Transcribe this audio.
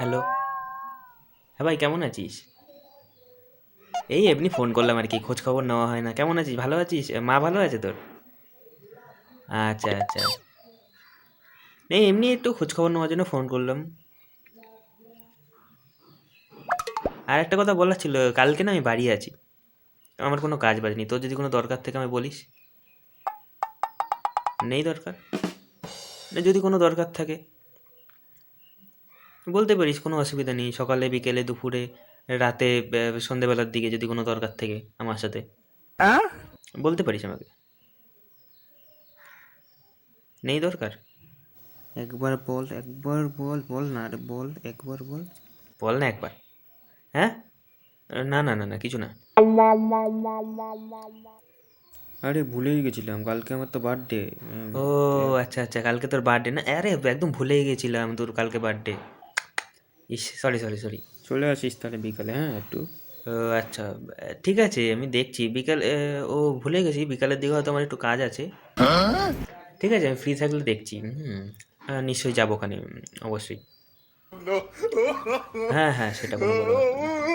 Hello. হ্যাঁ ভাই, কেমন আছিস? এই এমনি ফোন করলাম আর কি, খোঁজ খবর নেওয়া হয় না। কেমন আছিস? ভালো আছিস? মা ভালো আছে তোর? আচ্ছা আচ্ছা। এই এমনি একটু খোঁজ খবর নেওয়ার জন্য ফোন করলাম। আর একটা কথা বলার ছিল, কালকে না আমি বাড়ি আছি। আমার কোনো কাজ বাজ নেই, তোর যদি কোনো দরকার থেকে আমি বলিস। নেই দরকার? না, যদি কোনো দরকার থাকে বলতে পারিস, কোনো অসুবিধা নেই। সকালে, বিকেলে, দুপুরে, রাতে, সন্ধেবেলার দিকে যদি কোনো দরকার থাকে আমার সাথে বলতে পারিস আমাকে। নেই দরকার? একবার বল, একবার বল, বল না আরে বল, একবার বল। বল না একবার। হ্যাঁ? না না না না, কিছু না। আরে ভুলেই গেছিলাম, কালকে আমার তো বার্থডে। ও আচ্ছা আচ্ছা, কালকে তোর বার্থডে না? আরে একদম ভুলেই গেছিলাম তোর কালকে বার্থডে। ইস, সরি সরি সরি। চলে আসিস তাহলে বিকালে, হ্যাঁ একটু। ও আচ্ছা, ঠিক আছে, আমি দেখছি বিকাল, ও ভুলে গেছি, বিকালের দিকে হয়তো আমার একটু কাজ আছে। ঠিক আছে, আমি ফ্রি থাকলে দেখছি। নিশ্চয়ই যাবো ওখানে, অবশ্যই। হ্যাঁ হ্যাঁ, সেটা কোনো বড় ব্যাপার না।